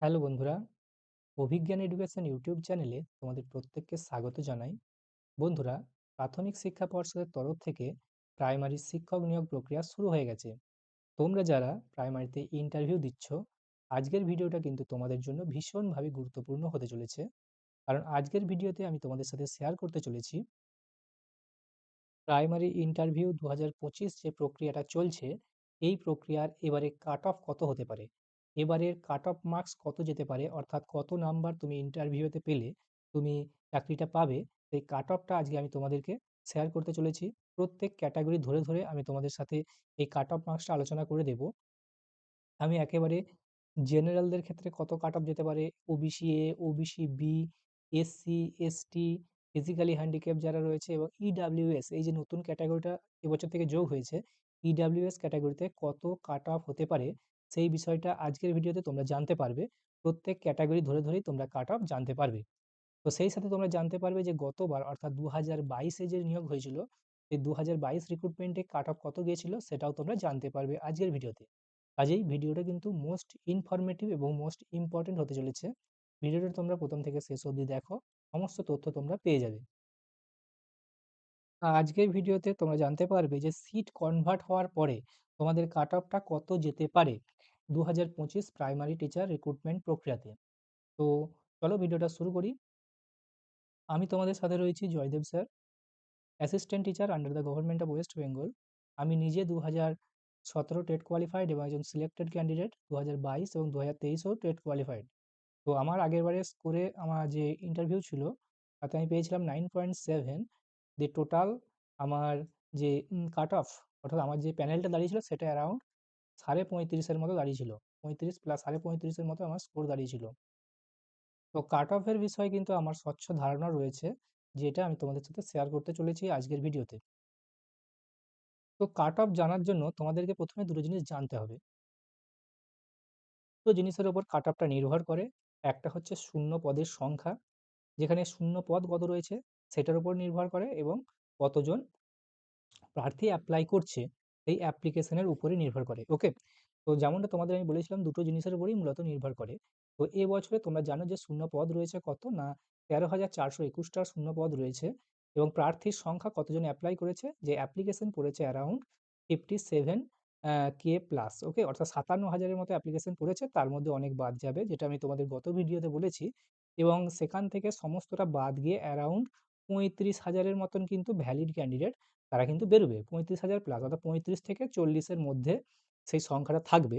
Hello বন্ধুরা, অভিজ্ঞান education YouTube চ্যানেলে তোমাদের প্রত্যেককে স্বাগত জানাই। বন্ধুরা, প্রাথমিক শিক্ষা পর্ষদের তরফ থেকে প্রাইমারি শিক্ষক নিয়োগ প্রক্রিয়া শুরু হয়ে গেছে। তোমরা যারা প্রাইমারিতে ইন্টারভিউ দিচ্ছ, আজকের ভিডিওটা কিন্তু তোমাদের জন্য ভীষণভাবে গুরুত্বপূর্ণ হতে চলেছে। কারণ আজকের ভিডিওতে আমি তোমাদের সাথে শেয়ার করতে চলেছি প্রাইমারি ইন্টারভিউ 2025 যে প্রক্রিয়াটা চলছে, এই প্রক্রিয়ার এবারে কাট অফ কত হতে পারে, এবারের কাট অফ মার্কস কত যেতে পারে, অর্থাৎ কত নাম্বার তুমি ইন্টারভিউতে পেলে তুমি চাকরিটা পাবে। সেই কাট অফটা আজকে আমি তোমাদেরকে শেয়ার করতে চলেছি। প্রত্যেক ক্যাটাগরি ধরে ধরে আমি তোমাদের সাথে এই কাট অফ মার্কসটা আলোচনা করে দেব। আমি একেবারে জেনারেলদের ক্ষেত্রে কত কাট অফ যেতে পারে, OBC A, OBC B, SC, ST, physically handicap যারা রয়েছে এবং ইডাব্লিউএস, এই যে নতুন ক্যাটাগরিটা এবছর থেকে যোগ হয়েছে, ইডাব্লিউএস ক্যাটাগরিতে কত কাট অফ হতে পারে সেই বিষয়টা আজকের ভিডিওতে তোমরা জানতে পারবে। প্রত্যেক ক্যাটাগরি ধরে ধরেই তোমরা কাট অফ জানতে পারবে। তো সেই সাথে তোমরা জানতে পারবে যে গতবার অর্থাৎ 2022-এ যে নিয়োগ হয়েছিল, সেই 2022 রিক্রুটমেন্টে কাট অফ কত গিয়েছিল সেটাও তোমরা জানতে পারবে আজকের ভিডিওতে। কাজেই ভিডিওটা কিন্তু মোস্ট ইনফরমেটিভ এবং মোস্ট ইম্পর্টেন্ট হতে চলেছে। ভিডিওটা তোমরা প্রথম থেকে শেষ অবধি দেখো, সমস্ত তথ্য তোমরা পেয়ে যাবে। আজকের ভিডিওতে তোমরা জানতে পারবে যে সিট কনভার্ট হওয়ার পরে তোমাদের কাট অফটা কত যেতে পারে 2025 প্রাইমারি টিচার রিক্রুটমেন্ট প্রক্রিয়াতে। তো চলো ভিডিওটা শুরু করি। আমি তোমাদের সাথে রয়েছি Joydeb sir, assistant teacher under the government of West Bengal. আমি নিজে 2017 টেট কোয়ালিফাইড এবং একজন সিলেক্টেড ক্যান্ডিডেট 2022 এবং 2023-এও টেট কোয়ালিফাইড। তো আমার আগের বারের স্কোরে আমার যে ইন্টারভিউ ছিল তাতে আমি পেয়েছিলাম 9.7। দি টোটাল আমার যে কাট অফ, অর্থাৎ আমার যে প্যানেলটা দাঁড়িয়েছিল সেটা অ্যারাউন্ড 35.5-এর মতো দাঁড়িয়েছিল। 35 প্লাস 35.5-এর মতো আমার স্কোর দাঁড়িয়েছিল। তো কাট অফের বিষয়ে কিন্তু আমার স্বচ্ছ ধারণা রয়েছে, যেটা আমি তোমাদের সাথে শেয়ার করতে চলেছি আজকের ভিডিওতে। তো কাট অফ জানার জন্য তোমাদেরকে প্রথমে দুটো জিনিস জানতে হবে। দুটো জিনিসের উপর কাট অফটা নির্ভর করে। একটা হচ্ছে শূন্য পদের সংখ্যা, যেখানে শূন্য পদ কত রয়েছে সেটার উপর নির্ভর করে, এবং কতজন প্রার্থী অ্যাপ্লাই করছে এই অ্যাপ্লিকেশনের উপরে নির্ভর করে। ওকে, তো যেমনটা তোমাদের আমি বলেছিলাম দুটো জিনিসের উপরেই মূলত নির্ভর করে। তো এবছরে তোমরা জানো যে শূন্য পদ রয়েছে কত না, 13,421টা শূন্য পদ রয়েছে, এবং প্রার্থীর সংখ্যা কতজন অ্যাপ্লাই করেছে, যে অ্যাপ্লিকেশন পড়েছে অ্যারাউন্ড 57 কে প্লাস। ওকে, অর্থাৎ 57,000-এর মতো অ্যাপ্লিকেশন পড়েছে, তার মধ্যে অনেক বাদ যাবে যেটা আমি তোমাদের গত ভিডিওতে বলেছি, এবং সেখান থেকে সমস্তটা বাদ গিয়ে অ্যারাউন্ড 35,000-এর মতন কিন্তু ভ্যালিড ক্যান্ডিডেট তারা কিন্তু বেরোবে। 35,000 প্লাস, অর্থাৎ 35 থেকে 40-এর মধ্যে সেই সংখ্যাটা থাকবে।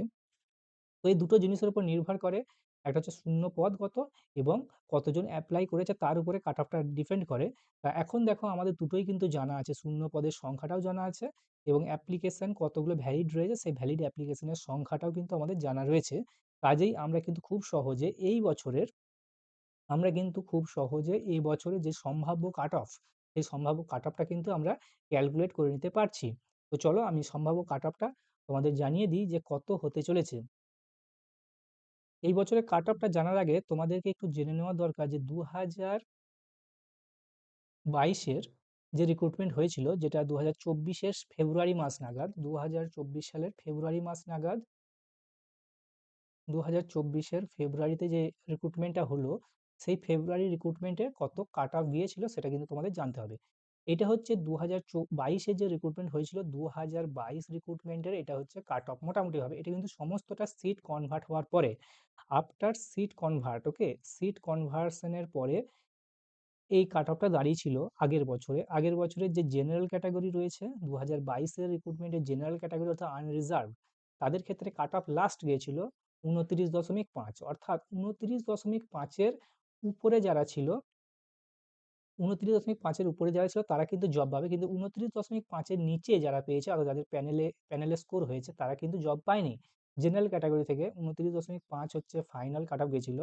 তো এই দুটো জিনিসের উপর নির্ভর করে, একটা হচ্ছে শূন্য পদ কত এবং কতজন অ্যাপ্লাই করেছে তার উপরে কাট অফটা ডিপেন্ড করে। তা এখন দেখো আমাদের দুটোই কিন্তু জানা আছে, শূন্য পদের সংখ্যাটাও জানা আছে এবং অ্যাপ্লিকেশন কতগুলো ভ্যালিড রয়েছে সেই ভ্যালিড অ্যাপ্লিকেশনের সংখ্যাটাও কিন্তু আমাদের জানা রয়েছে। কাজেই আমরা কিন্তু খুব সহজে এই বছরে যে সম্ভাব্য কাট অফ, সেই সম্ভাব্য কাট অফটা কিন্তু আমরা ক্যালকুলেট করে নিতে পারছি। তো চলো আমি সম্ভাব্য কাট অফটা তোমাদের জানিয়ে দিই যে কত হতে চলেছে। এই বছরের কাট অফটা জানার আগে তোমাদেরকে একটু জেনে নেওয়া দরকার যে 2022-এর যে রিক্রুটমেন্ট হয়েছিল, যেটা 2024-এর ফেব্রুয়ারি মাস নাগাদ, 2024 সালের ফেব্রুয়ারি মাস নাগাদ, 2024-এর ফেব্রুয়ারিতে যে রিক্রুটমেন্টটা হলো, সেই ফেব্রুয়ারি রিক্রুটমেন্টে কত কাট অফ গিয়েছিল সেটা কিন্তু তোমাদের জানতে হবে। এটা হচ্ছে 2022-এর যে রিক্রুটমেন্ট হয়েছিল, 2022 রিক্রুটমেন্টের এটা হচ্ছে কাট অফ মোটামুটিভাবে। এটা কিন্তু সমস্তটা সিট কনভার্ট হওয়ার পরে, আফটার সিট কনভার্ট, ওকে, সিট কনভার্সনের পরে এই কাট অফটা দাঁড়িয়েছিল আগের বছরের যে জেনারেল ক্যাটাগরি রয়েছে, 2022-এর রিক্রুটমেন্টের জেনারেল ক্যাটাগরি অর্থাৎ আনরিজার্ভ, তাদের ক্ষেত্রে কাট অফ লাস্ট গিয়েছিল 29.5, অর্থাৎ 29.5-এর উপরে যারা ছিল, 29.5-এর উপরে যারা ছিল তারা কিন্তু জব পাবে, কিন্তু 29.5-এর নিচে যারা পেয়েছে, অর্থাৎ যাদের প্যানেলে স্কোর হয়েছে তারা কিন্তু জব পায়নি। জেনারেল ক্যাটাগরি থেকে 29.5 হচ্ছে ফাইনাল কাট অফ গেছিল।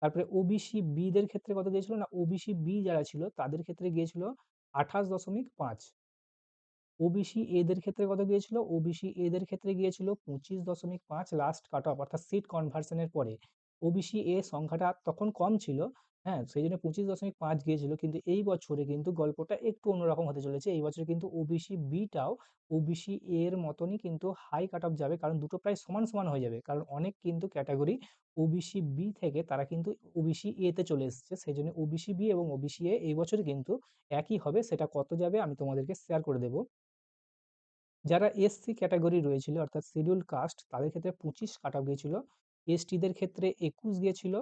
তারপরে ওবিসি বি দের ক্ষেত্রে কত গিয়েছিল না, ওবিসি বি যারা ছিল তাদের ক্ষেত্রে গিয়েছিল 28.5। ওবিসি এ দের ক্ষেত্রে কত গিয়েছিল, ওবিসি এ দের ক্ষেত্রে গিয়েছিল 25.5 লাস্ট কাট অফ, অর্থাৎ সিট কনভার্সনের পরে। ওবিসি এ সংখ্যাটা তখন কম ছিল, হ্যাঁ, সেইজন্য 25.5 গিয়েছিল। কিন্তু এই বছরে কিন্তু গল্পটা একটু অন্যরকম হতে চলেছে। এই বছরে কিন্তু ওবিসি বি টাও ওবিসি এ এর মতনই কিন্তু হাই কাট অফ যাবে। কারণ দুটো প্রায় সমান, সমান হয়ে যাবে। কারণ অনেক কিন্তু ক্যাটেগরি ওবিসি বি থেকে তারা কিন্তু ওবিসি এ তে চলে এসেছে। সেইজন্য ওবিসি বি এবং ওবিসি এ এই বছরে কিন্তু একই হবে। সেটা কত যাবে আমি তোমাদেরকে শেয়ার করে দেব। যারা এসসি ক্যাটাগরি রয়েছিল অর্থাৎ শিডিউল কাস্ট তাদের ক্ষেত্রে 25 কাট অফ গিয়েছিল, এসটিদের ক্ষেত্রে 21 গিয়েছিল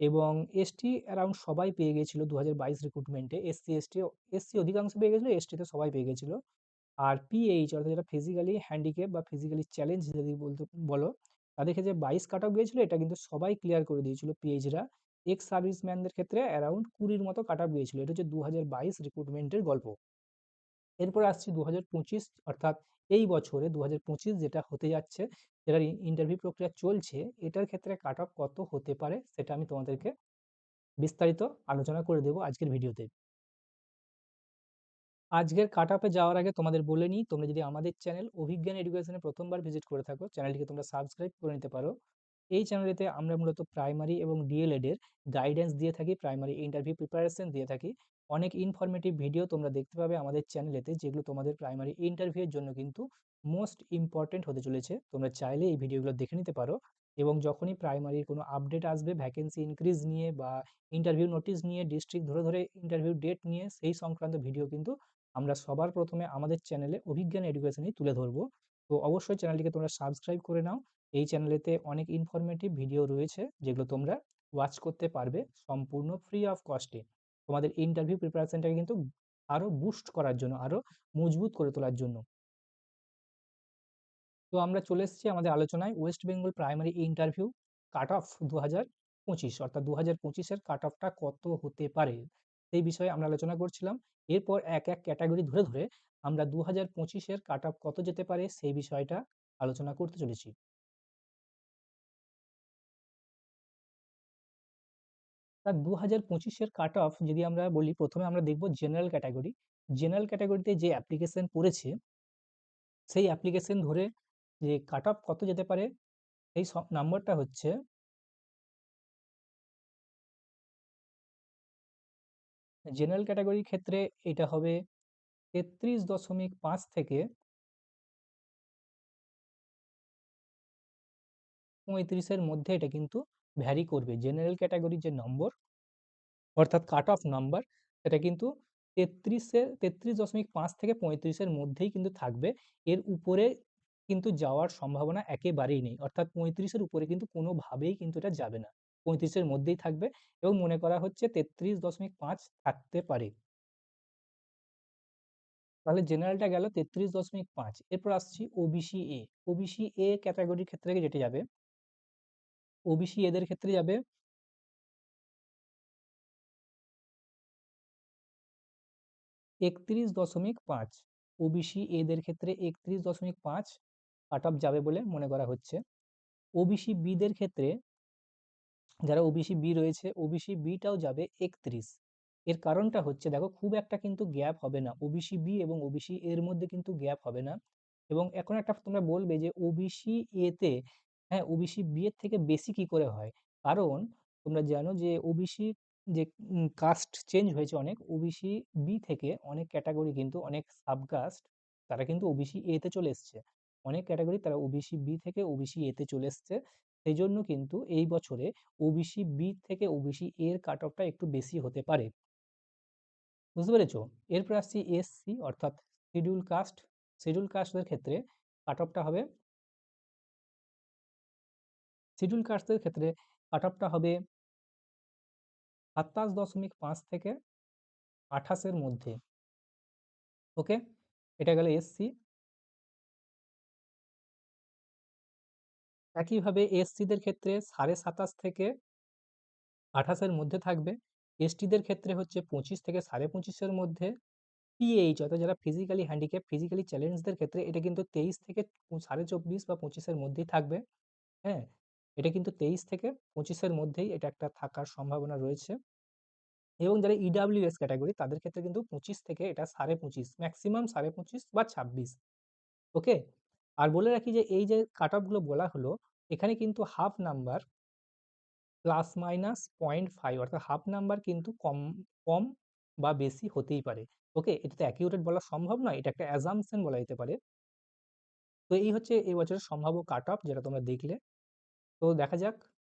এবং এসটি অ্যারাউন্ড সবাই পেয়ে গিয়েছিল 2022 রিক্রুটমেন্টে। এসসি অধিকাংশ পেয়ে গেছিল, এসটিতে সবাই পেয়ে গেছিল। আর পিএইচ অর্থাৎ যারা ফিজিক্যালি হ্যান্ডিক্যাপ বা ফিজিক্যালি চ্যালেঞ্জ যদি বলতে বলো, তাদের ক্ষেত্রে 22 কাট অফ গিয়েছিল। এটা কিন্তু সবাই ক্লিয়ার করে দিয়েছিল পিএইচরা। এক্স সার্ভিসম্যানদের ক্ষেত্রে অ্যারাউন্ড 20-র মতো কাট অফ গিয়েছিল। এটা হচ্ছে 2022 রিক্রুটমেন্টের গল্প। এরপর আসছি 2025 অর্থাৎ এই বছরে 2025 যেটা হতে যাচ্ছে, যেটার ইন্টারভিউ প্রক্রিয়া চলছে, এটার ক্ষেত্রে কাট অফ কত হতে পারে সেটা আমি তোমাদেরকে বিস্তারিত আলোচনা করে দেবো আজকের ভিডিওতে। আজকের কাট অফে যাওয়ার আগে তোমাদের বলে নিই, তোমরা যদি আমাদের চ্যানেল অভিজ্ঞান এডুকেশনে প্রথমবার ভিজিট করে থাকো, চ্যানেলটিকে তোমরা সাবস্ক্রাইব করে নিতে পারো। এই চ্যানেলেতে আমরা মূলত প্রাইমারি এবং ডিএলএড এর গাইডেন্স দিয়ে থাকি, প্রাইমারি ইন্টারভিউ প্রিপারেশন দিয়ে থাকি। অনেক ইনফরমেটিভ ভিডিও তোমরা দেখতে পাবে আমাদের চ্যানেলেতে, যেগুলো তোমাদের প্রাইমারি ইন্টারভিউয়ের জন্য কিন্তু মোস্ট ইম্পর্টেন্ট হতে চলেছে। তোমরা চাইলে এই ভিডিওগুলো দেখে নিতে পারো এবং যখনই প্রাইমারির কোনো আপডেট আসবে ভ্যাকেন্সি ইনক্রিজ নিয়ে বা ইন্টারভিউ নোটিশ নিয়ে, ডিস্ট্রিক্ট ধরে ধরে ইন্টারভিউ ডেট নিয়ে, সেই সংক্রান্ত ভিডিও কিন্তু আমরা সবার প্রথমে আমাদের চ্যানেলে অভিজ্ঞান এডুকেশনেই তুলে ধরবো। তো অবশ্যই চ্যানেলটিকে তোমরা সাবস্ক্রাইব করে নাও। এই চ্যানেলেতে অনেক ইনফরমেটিভ ভিডিও রয়েছে যেগুলো তোমরা ওয়াচ করতে পারবে সম্পূর্ণ ফ্রি অফ কস্টে। তোমাদের ইন্টারভিউ প্রিপারেশনটাকে কিন্তু আরো বুস্ট করার জন্য, আরো মজবুত করে তোলার জন্য। তো আমরা চলে এসেছি আমাদের আলোচনায়, West Bengal primary interview cut off 2025 অর্থাৎ 2025-এর কাট অফটা কত হতে পারে সেই বিষয়ে আমরা আলোচনা করছিলাম। এরপর এক এক ক্যাটাগরি ধরে ধরে আমরা 2025-এর কাট অফ কত যেতে পারে সেই বিষয়টা আলোচনা করতে চলেছি। তা 2025-এর কাট অফ যদি আমরা বলি, প্রথমে আমরা দেখব জেনারেল ক্যাটাগরি। জেনারেল ক্যাটাগরিতে যে অ্যাপ্লিকেশন পড়েছে সেই অ্যাপ্লিকেশন ধরে যে কাট অফ কত যেতে পারে, এই নাম্বারটা হচ্ছে জেনারেল ক্যাটাগরির ক্ষেত্রে এটা হবে 33.5 থেকে 35-এর মধ্যে এটা কিন্তু ভ্যারি করবে। জেনারেল ক্যাটাগরির যে নম্বর অর্থাৎ কাট অফ নাম্বার, সেটা কিন্তু 33.5 থেকে 35-এর মধ্যেই কিন্তু থাকবে। এর উপরে কিন্তু যাওয়ার সম্ভাবনা একেবারেই নেই। অর্থাৎ 35-এর উপরে কিন্তু কোনোভাবেই কিন্তু এটা যাবে না। 35-এর মধ্যেই থাকবে এবং মনে করা হচ্ছে 33.5 থাকতে পারে। তাহলে জেনারেলটা গেল 33.5। এরপর আসছি ওবিসি এ। ওবিসি এ ক্যাটাগরির ক্ষেত্রে যেটি যাবে, ওবিসি এদের ক্ষেত্রে যাবে 31.5। ওবিসি এদের ক্ষেত্রে 31.5 কাট অফ যাবে বলে মনে করা হচ্ছে। ওবিসি বিদের ক্ষেত্রে, যারা ওবিসি বি রয়েছে, ওবিসি বিটাও যাবে 31। এর কারণটা হচ্ছে দেখো, খুব একটা কিন্তু গ্যাপ হবে না ওবিসি বি এবং ওবিসি এর মধ্যে, কিন্তু গ্যাপ হবে না। এবং এখন একটা তোমরা বলবে যে ওবিসি এতে, হ্যাঁ, ওবিসি বি এর থেকে বেশি কি করে হয়? কারণ তোমরা জানো যে ওবিসি যে কাস্ট চেঞ্জ হয়েছে অনেক, ওবিসি বি থেকে অনেক ক্যাটাগরি কিন্তু, অনেক সাবকাস্ট তারা কিন্তু ওবিসি এ তে চলে এসছে। অনেক ক্যাটাগরি তারা ওবিসি বি থেকে ওবিসি এ তে চলে এসছে। সেই জন্য কিন্তু এই বছরে ওবিসি বি থেকে ওবিসি এর কাট অফটা একটু বেশি হতে পারে। বুঝতে পেরেছো? এরপর আসছি এসসি অর্থাৎ শিডিউল কাস্ট। শিডিউল কাস্টদের ক্ষেত্রে কাট অফটা হবে, শিডিউল কাস্টদের ক্ষেত্রে কাট অফটা হবে 27.5 থেকে 28-এর মধ্যে। ওকে, এটা গেল এসসি। একইভাবে এসসিদের ক্ষেত্রে 27.5 থেকে 28-এর মধ্যে থাকবে। এসটিদের ক্ষেত্রে হচ্ছে 25 থেকে 25.5-এর মধ্যে। পিএইচ অর্থাৎ যারা ফিজিক্যালি হ্যান্ডিক্যাপ, ফিজিক্যালি চ্যালেঞ্জদের ক্ষেত্রে এটা কিন্তু 23 থেকে 24.5 বা 25-এর মধ্যেই থাকবে। হ্যাঁ, এটা কিন্তু 23 থেকে 25-এর মধ্যেই এটা একটা থাকার সম্ভাবনা রয়েছে। এবং যারা ইডাব্লিউএস ক্যাটাগরি তাদের ক্ষেত্রে কিন্তু 25 থেকে এটা 25.5, ম্যাক্সিমাম 25.5 বা 26। ওকে, আর বলে রাখি যে এই যে কাট অফ গুলো বলা হলো, এখানে কিন্তু হাফ নাম্বার প্লাস মাইনাস 0.5, অর্থাৎ হাফ নাম্বার কিন্তু কম কম বা বেশি হতেই পারে। ওকে, এটা তো অ্যাকিউরেট বলা সম্ভব নয়, এটা একটা অ্যাজাম্পশন বলা যেতে পারে। তো এই হচ্ছে এই বছরের সম্ভাব্য কাট অফ যেটা তোমরা দেখলে। তো দেখা যাক